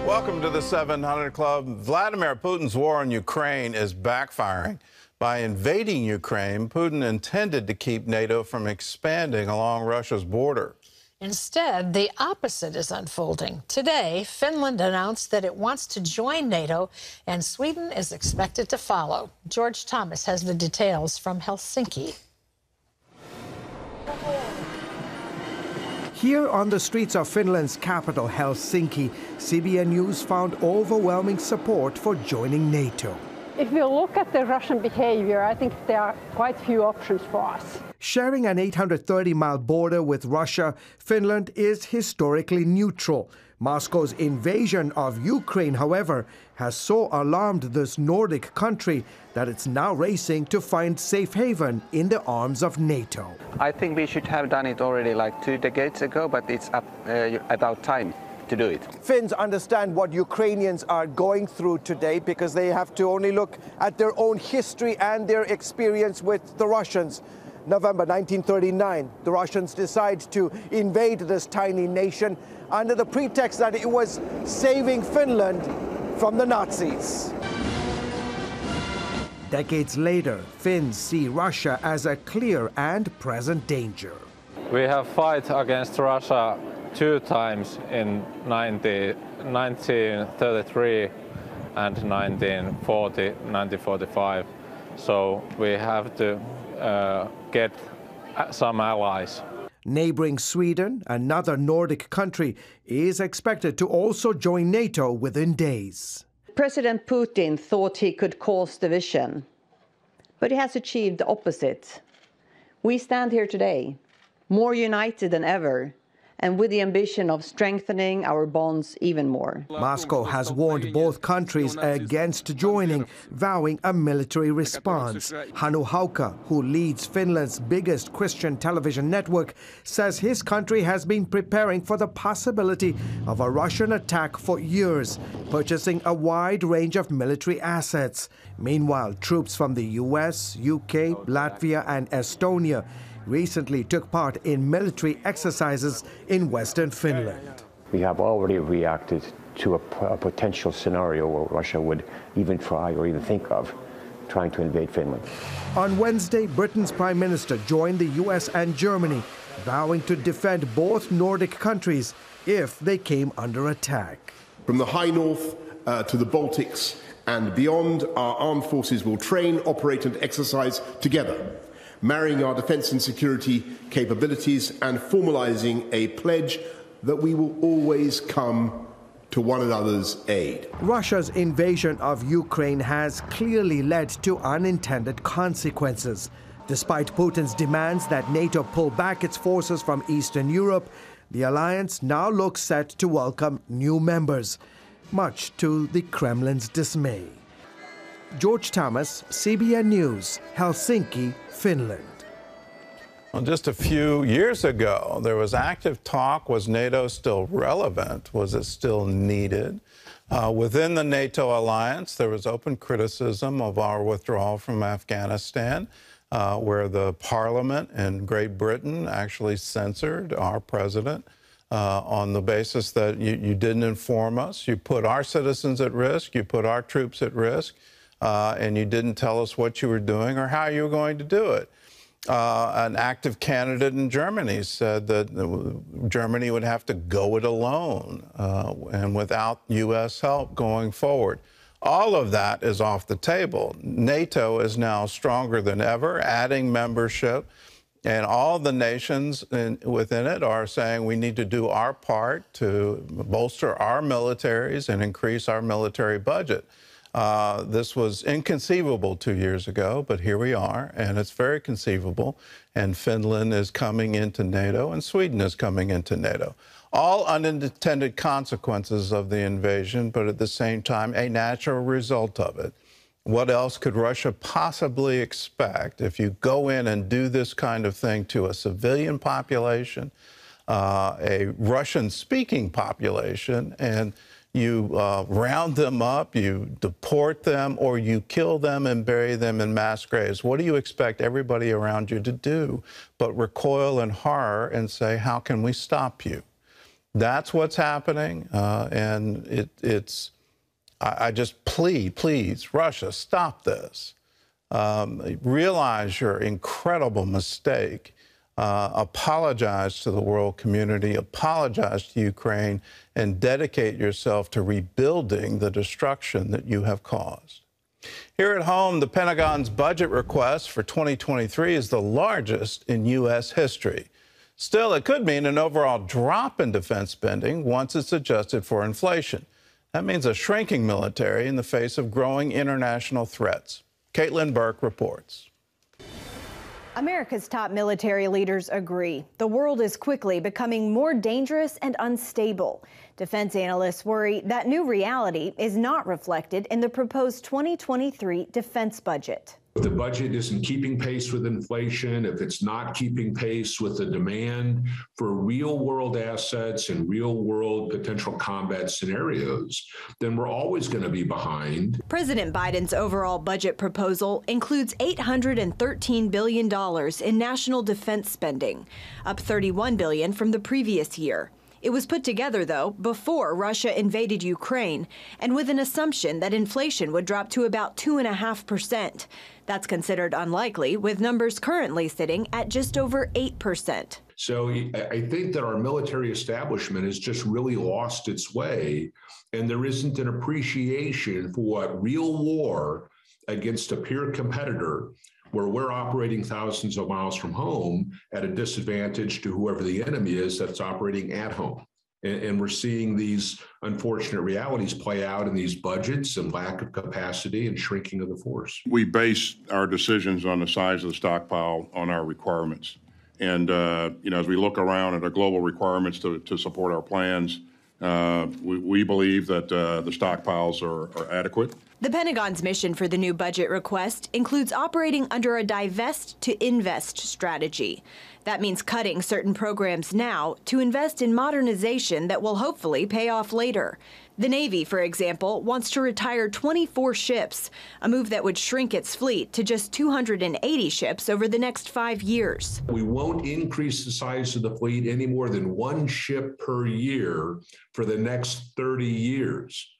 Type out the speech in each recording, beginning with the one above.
Welcome to the 700 Club. Vladimir Putin's war on Ukraine is backfiring. By invading Ukraine, Putin intended to keep NATO from expanding along Russia's border. Instead, the opposite is unfolding. Today, Finland announced that it wants to join NATO, and Sweden is expected to follow. George Thomas has the details from Helsinki. Here on the streets of Finland's capital, Helsinki, CBN News found overwhelming support for joining NATO. If we look at the Russian behavior, I think there are quite few options for us. Sharing an 830-mile border with Russia, Finland is historically neutral. Moscow's invasion of Ukraine, however, has so alarmed this Nordic country that it's now racing to find safe haven in the arms of NATO. I think we should have done it already like 2 decades ago, but it's about time to do it. Finns understand what Ukrainians are going through today because they have to only look at their own history and their experience with the Russians. November 1939, the Russians decide to invade this tiny nation under the pretext that it was saving Finland from the Nazis. Decades later, Finns see Russia as a clear and present danger. We have fought against Russia 2 times in 1933 and 1945. So we have to get some allies. Neighboring Sweden, another Nordic country, is expected to also join NATO within days. President Putin thought he could cause division, but he has achieved the opposite. We stand here today, more united than ever, and with the ambition of strengthening our bonds even more. Moscow has warned both countries against joining, vowing a military response. Hannu Haukka, who leads Finland's biggest Christian television network, says his country has been preparing for the possibility of a Russian attack for years, purchasing a wide range of military assets. Meanwhile, troops from the US, UK, Latvia and Estonia recently took part in military exercises in Western Finland. We have already reacted to a potential scenario where Russia would even try or even think of trying to invade Finland. On Wednesday, Britain's Prime Minister joined the US and Germany, vowing to defend both Nordic countries if they came under attack. From the high north to the Baltics and beyond, our armed forces will train, operate and exercise together, marrying our defence and security capabilities and formalising a pledge that we will always come to one another's aid. Russia's invasion of Ukraine has clearly led to unintended consequences. Despite Putin's demands that NATO pull back its forces from Eastern Europe, the alliance now looks set to welcome new members, much to the Kremlin's dismay. George Thomas, CBN News, Helsinki, Finland. Well, just a few years ago, there was active talk. Was NATO still relevant? Was it still needed? Within the NATO alliance, there was open criticism of our withdrawal from Afghanistan, where the parliament in Great Britain actually censored our president on the basis that you didn't inform us. You put our citizens at risk. You put our troops at risk. And you didn't tell us what you were doing or how you were going to do it. An active candidate in Germany said that Germany would have to go it alone and without U.S. help going forward. All of that is off the table. NATO is now stronger than ever, adding membership, and all the nations within it are saying we need to do our part to bolster our militaries and increase our military budget. This was inconceivable 2 years ago, but here we are, and it's very conceivable. And Finland is coming into NATO, and Sweden is coming into NATO. All unintended consequences of the invasion, but at the same time, a natural result of it. What else could Russia possibly expect if you go in and do this kind of thing to a civilian population, a Russian-speaking population, and you round them up, you deport them, or you kill them and bury them in mass graves? What do you expect everybody around you to do but recoil in horror and say, how can we stop you? That's what's happening, and I just plead, please, Russia, stop this. Realize your incredible mistake. Apologize to the world community, apologize to Ukraine, and dedicate yourself to rebuilding the destruction that you have caused. Here at home, the Pentagon's budget request for 2023 is the largest in U.S. history. Still, it could mean an overall drop in defense spending once it's adjusted for inflation. That means a shrinking military in the face of growing international threats. Caitlin Burke reports. America's top military leaders agree. The world is quickly becoming more dangerous and unstable. Defense analysts worry that new reality is not reflected in the proposed 2023 defense budget. If the budget isn't keeping pace with inflation, if it's not keeping pace with the demand for real world assets and real world potential combat scenarios, then we're always going to be behind. President Biden's overall budget proposal includes $813 billion in national defense spending, up $31 billion from the previous year. It was put together, though, before Russia invaded Ukraine, and with an assumption that inflation would drop to about 2.5%. That's considered unlikely, with numbers currently sitting at just over 8%. So I think that our military establishment has just really lost its way, and there isn't an appreciation for what real war against a peer competitor, where we're operating thousands of miles from home at a disadvantage to whoever the enemy is that's operating at home. And we're seeing these unfortunate realities play out in these budgets and lack of capacity and shrinking of the force. We base our decisions on the size of the stockpile on our requirements. And, as we look around at our global requirements to support our plans, we believe that the stockpiles are adequate. The Pentagon's mission for the new budget request includes operating under a divest to invest strategy. That means cutting certain programs now to invest in modernization that will hopefully pay off later. The Navy, for example, wants to retire 24 ships, a move that would shrink its fleet to just 280 ships over the next 5 years. We won't increase the size of the fleet any more than 1 ship per year for the next 30 years.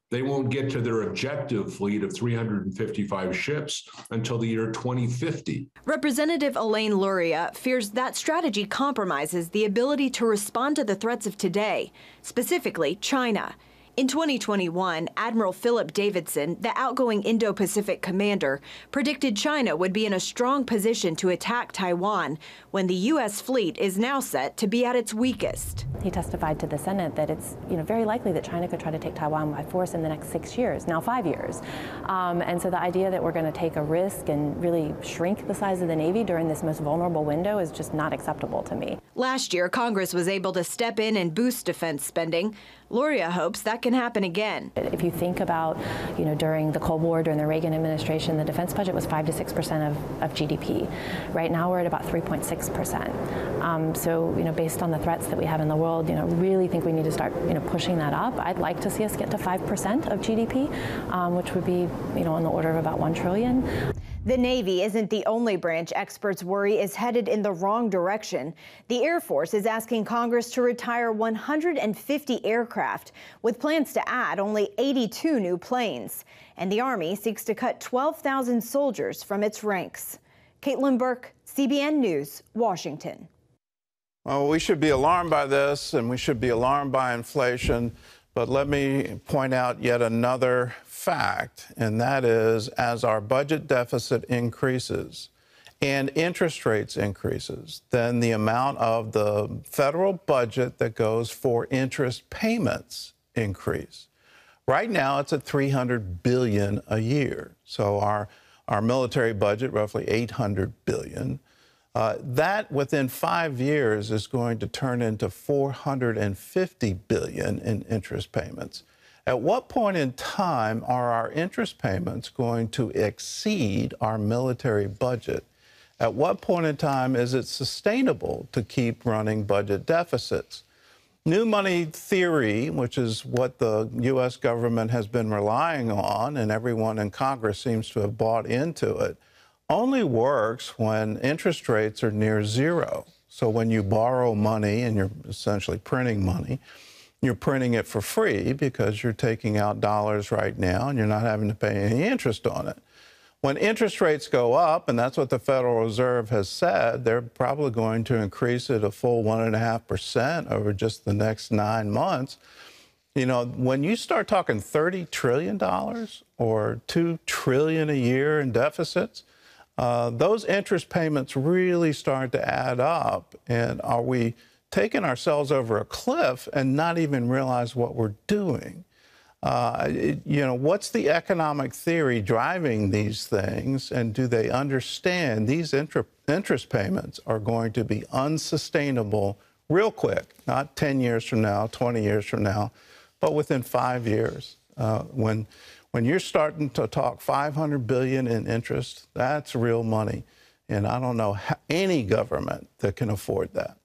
They won't get to their objective fleet of 355 ships until the year 2050. Representative Elaine Luria fears that strategy compromises the ability to respond to the threats of today, specifically China. In 2021, Admiral Philip Davidson, the outgoing Indo-Pacific commander, predicted China would be in a strong position to attack Taiwan when the U.S. fleet is now set to be at its weakest. He testified to the Senate that it's very likely that China could try to take Taiwan by force in the next 6 years, now 5 years. And so the idea that we're going to take a risk and really shrink the size of the Navy during this most vulnerable window is just not acceptable to me. Last year, Congress was able to step in and boost defense spending. Luria hopes that can happen again. If you think about, during the Cold War, during the Reagan administration, the defense budget was 5 to 6% of GDP. Right now, we're at about 3.6%. So, based on the threats that we have in the world, really think we need to start, pushing that up. I'd like to see us get to 5% of GDP, which would be, on the order of about $1 trillion. The Navy isn't the only branch experts worry is headed in the wrong direction. The Air Force is asking Congress to retire 150 aircraft, with plans to add only 82 new planes. And the Army seeks to cut 12,000 soldiers from its ranks. Caitlin Burke, CBN News, Washington. Well, we should be alarmed by this, and we should be alarmed by inflation. But let me point out yet another fact, and that is, as our budget deficit increases and interest rates increases, then the amount of the federal budget that goes for interest payments increase. Right now, it's at $300 billion a year. So our military budget, roughly $800 billion. That within 5 years is going to turn into $450 billion in interest payments. At what point in time are our interest payments going to exceed our military budget? At what point in time is it sustainable to keep running budget deficits? New money theory, which is what the U.S. government has been relying on, and everyone in Congress seems to have bought into it, only works when interest rates are near zero. So when you borrow money and you're essentially printing money, you're printing it for free because you're taking out dollars right now and you're not having to pay any interest on it. When interest rates go up, and that's what the Federal Reserve has said, they're probably going to increase it a full 1.5% over just the next 9 months. You know, when you start talking $30 trillion or $2 trillion a year in deficits, those interest payments really start to add up. And are we taking ourselves over a cliff and not even realize what we're doing? You know, what's the economic theory driving these things? And do they understand these interest payments are going to be unsustainable real quick, not 10 years from now, 20 years from now, but within 5 years? When you're starting to talk $500 billion in interest, that's real money. And I don't know any government that can afford that.